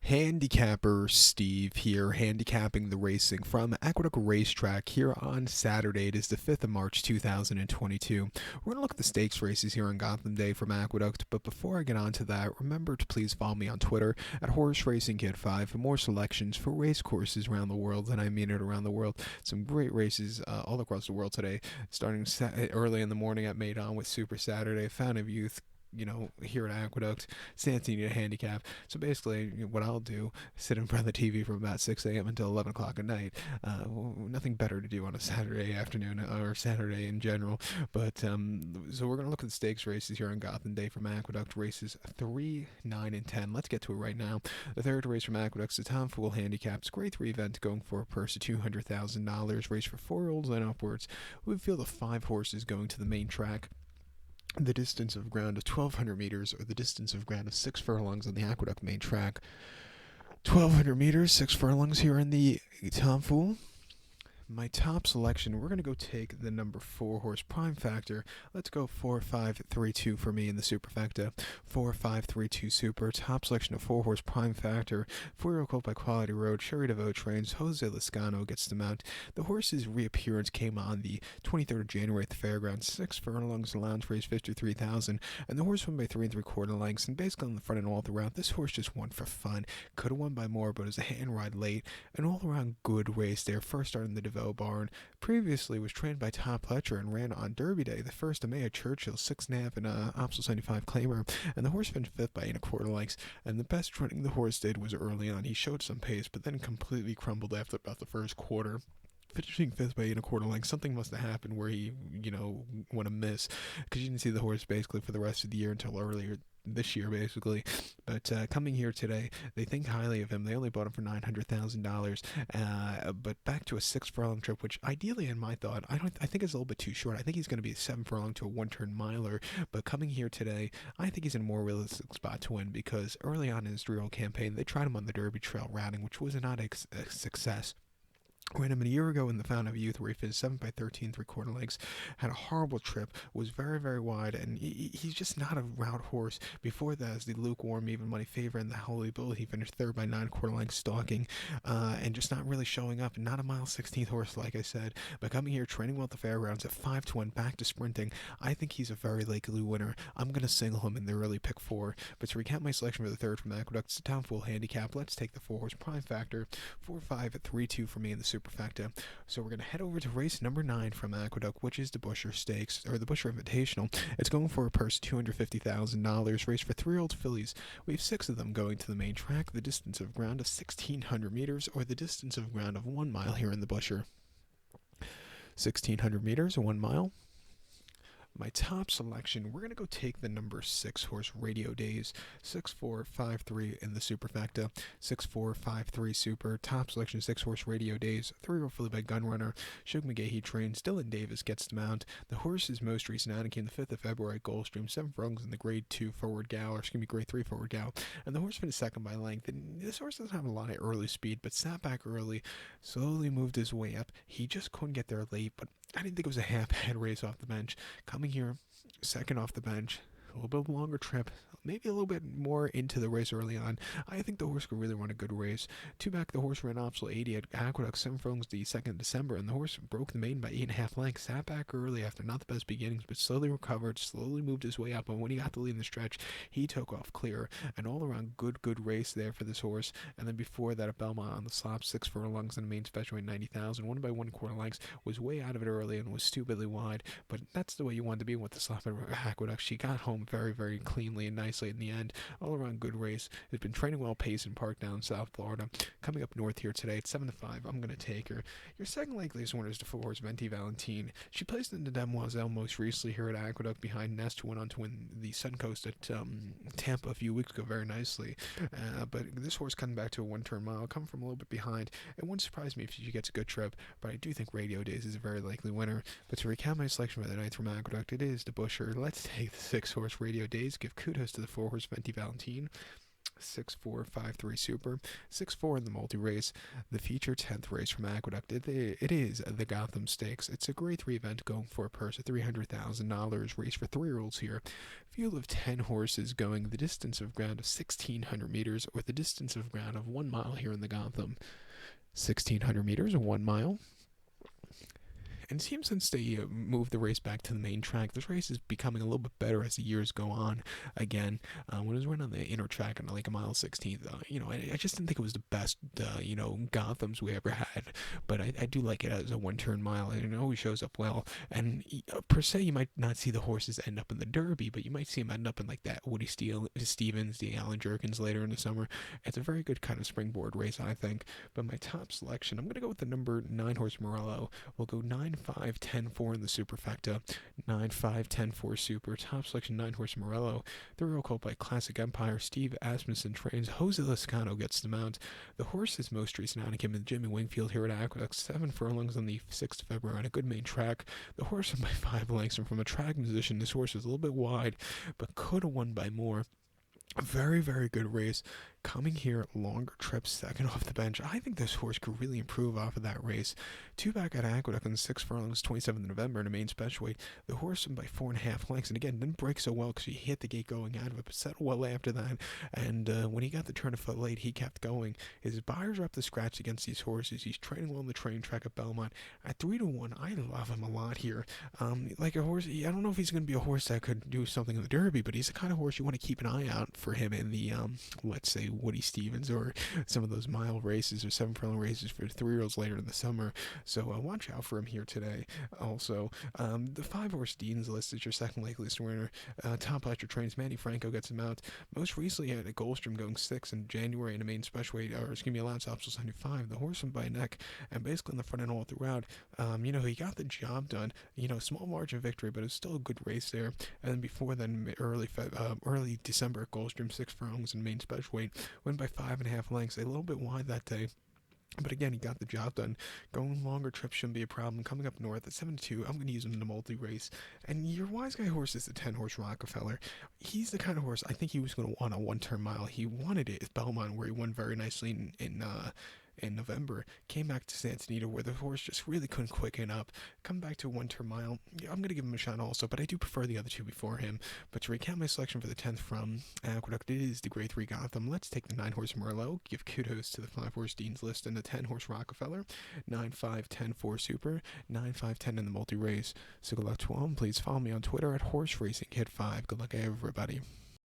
Handicapper Steve here, handicapping the racing from Aqueduct Racetrack here on Saturday. It is the 5th of March 2022. We're going to look at the stakes races here on Gotham Day from Aqueduct, but before I get on to that, remember to please follow me on Twitter at Horse Racing Kid 5 for more selections for race courses around the world, and I mean it around the world. Some great races all across the world today, starting early in the morning at Maidan with Super Saturday, Fountain of Youth, here at Aqueduct, Santini Handicap. So basically, what I'll do is sit in front of the TV from about 6 a.m. until 11 o'clock at night. Nothing better to do on a Saturday afternoon or Saturday in general. But so we're going to look at the stakes races here on Gotham Day from Aqueduct, races 3, 9, and 10. Let's get to it right now. The third race from Aqueduct is the Tom Fool Handicap. It's a grade 3 event going for a purse of $200,000. Race for 4-year-olds and upwards. We feel the 5 horses going to the main track. The distance of ground of 1,200 meters, or the distance of ground of 6 furlongs on the Aqueduct main track. 1,200 meters, 6 furlongs here in the Tom Fool. My top selection, we're going to go take the number 4 horse Prime Factor. Let's go 4-5-3-2 for me in the superfecta. 4-5-3-2 super. Top selection of 4 horse Prime Factor. 4-year-old colt by Quality Road. Sherry DeVoe trains. Jose Lascano gets the mount. The horse's reappearance came on the 23rd of January at the fairgrounds. 6 furlongs, allowance race 53,000. And the horse won by 3 3/4 lengths. And basically on the front and all throughout, this horse just won for fun. Could have won by more, but it was a hand ride late. An all around good race there. First started in the DeVoe barn. Previously was trained by Tom Pletcher and ran on Derby Day, the 1st of May at Churchill, 6.5 and a Optional 75 claimer, and the horse finished 5th by 8 1/4 lengths. And the best training the horse did was early on. He showed some pace, but then completely crumbled after about the first quarter. Finishing 5th by 8 1/4 lengths, something must have happened where he, went a miss, because you didn't see the horse basically for the rest of the year until earlier this year, basically. But coming here today, they think highly of him. They only bought him for $900,000. But back to a 6 furlong trip, which ideally, in my thought, I think is a little bit too short. I think he's going to be a 7 furlong to a 1-turn miler. But coming here today, I think he's in a more realistic spot to win, because early on in his 3-year-old campaign, they tried him on the Derby Trail routing, which was not a success. Ran him a year ago in the Fountain of Youth, where he finished 7 by 13 3/4 lengths. Had a horrible trip, was very, very wide, and he's just not a route horse. Before that, as the lukewarm, even money favorite in the Holy Bull, he finished 3rd by 9 1/4 lengths stalking, and just not really showing up. Not a mile 16th horse, like I said, but coming here, training well at the fairgrounds at 5-1, back to sprinting. I think he's a very likely winner. I'm going to single him in the early pick 4. But to recap my selection for the third from Aqueduct, it's the Tom Fool Handicap. Let's take the 4 horse Prime Factor. 4-5-3-2 for me in the superfecta. So we're going to head over to race number 9 from Aqueduct, which is the Busher Stakes, or the Busher Invitational. It's going for a purse of $250,000. Race for 3-year-old fillies. We have 6 of them going to the main track. The distance of ground of 1,600 meters, or the distance of ground of 1 mile here in the Busher. 1,600 meters, 1 mile. My top selection, we're going to go take the number 6 horse Radio Days. 6-4-5-3 in the superfecta. 6-4-5-3 super. Top selection, 6 horse Radio Days. 3-year-old filly by Gunrunner. Shug McGahee trains. Dylan Davis gets the mount. The horse's most recent outing came the 5th of February at Gulfstream. 7 furlongs in the grade 2 forward gal, or grade 3 forward gal. And the horse finished 2nd by length. And this horse doesn't have a lot of early speed, but sat back early, slowly moved his way up. He just couldn't get there late, but I didn't think it was a half-head race off the bench. Coming here, 2nd off the bench, a little bit longer trip, maybe a little bit more into the race early on. I think the horse could really run a good race. 2 back, the horse ran Optional 80 at Aqueduct, 7 furlongs the 2nd of December, and the horse broke the maiden by 8.5 lengths. Sat back early after not the best beginnings, but slowly recovered, slowly moved his way up, and when he got the lead in the stretch, he took off clear. An all-around good race there for this horse. And then before that at Belmont on the slop, 6 furlongs in the main special weight, 90,000. 1 by 1 1/4 lengths, was way out of it early and was stupidly wide, but that's the way you wanted to be with the slop at Aqueduct. She got home very, very cleanly and nicely in the end. All around good race. Has been training well, pace in Park down in South Florida. Coming up north here today at 7-5. I'm going to take her. Your second likeliest winner is the 4 horse Minty Valentine. She placed in the Demoiselle most recently here at Aqueduct behind Nest, who went on to win the Suncoast at Tampa a few weeks ago very nicely. But this horse coming back to a 1-turn mile, coming from a little bit behind. It wouldn't surprise me if she gets a good trip, but I do think Radio Days is a very likely winner. But to recap my selection for the night from Aqueduct, it is the Busher. Let's take the 6 horse Radio Days. Give kudos to the 4 horse Minty Valentine. 6453 Super, 64 in the multi-race, the feature 10th race from Aqueduct. It is the Gotham Stakes. It's a grade 3 event going for a purse of $300,000, race for 3-year-olds here. Field of 10 horses going the distance of ground of 1,600 meters, or the distance of ground of 1 mile here in the Gotham. 1,600 meters or 1 mile. And it seems since they moved the race back to the main track, this race is becoming a little bit better as the years go on. Again, when it was running on the inner track on like a mile 16th, I just didn't think it was the best, Gothams we ever had. But I do like it as a one-turn mile, and it always shows up well. And per se, you might not see the horses end up in the Derby, but you might see them end up in like that Woody Stevens, the Alan Jerkins later in the summer. It's a very good kind of springboard race, I think. But my top selection, I'm going to go with the number 9 horse Morello. We'll go 9, 5, 10, 4 in the superfecta. 9, 5, 10, 4 super. Top selection 9 horse Morello. The real called by Classic Empire. Steve Asmussen trains. Jose Lascano gets the mount. The horse is most recent out of him and Jimmy Wingfield here at Aqueduct. 7 furlongs on the 6th of February on a good main track. The horse won by 5 lengths, and from a track position, this horse was a little bit wide, but could have won by more. A very, very good race. Coming here, longer trips, second off the bench. I think this horse could really improve off of that race. 2 back at Aqueduct on the 6 furlongs, 27th of November in a main special weight. The horse won by 4.5 lengths, and again, didn't break so well because he hit the gate going out of it, but settled well after that. And when he got the turn of foot late, he kept going. His buyers are up to scratch against these horses. He's training well on the train track at Belmont. At 3-1, I love him a lot here. Like a horse, I don't know if he's going to be a horse that could do something in the Derby, but he's the kind of horse you want to keep an eye out for him in the, let's say, Woody Stevens or some of those mile races or 7 furlong races for 3-year-olds later in the summer. So watch out for him here today. Also, the 5 horse Dean's List is your second leg list winner. Top Ledger trains. Manny Franco gets him out. Most recently had a Goldstream going 6 in January in a main special weight, or excuse me, allowance optional 75. The horse won by a neck and basically in the front end all throughout. He got the job done. Small margin victory, but it was still a good race there. And then before then, early December at Goldstream, 6 furlongs in main special weight, went by 5.5 lengths, a little bit wide that day. But again, he got the job done. Going longer trips shouldn't be a problem. Coming up north at 7-2, I'm going to use him in the multi-race. And your wise guy horse is the 10 horse Rockefeller. He's the kind of horse I think he was going to want a one-turn mile. He wanted it at Belmont, where he won very nicely in November. Came back to Santa Anita, where the horse just really couldn't quicken up. Come back to a one-turn mile. Yeah, I'm going to give him a shot also, but I do prefer the other 2 before him. But to recount my selection for the 10th from Aqueduct, it is the grade 3 Gotham. Let's take the 9 horse Merlot. Give kudos to the 5 horse Dean's List and the 10 horse Rockefeller. 9, 5, 10, 4 super. 9, 5, 10 in the multi-race. So good luck to all. Please follow me on Twitter at Horse Racing Kid 5. Good luck, everybody.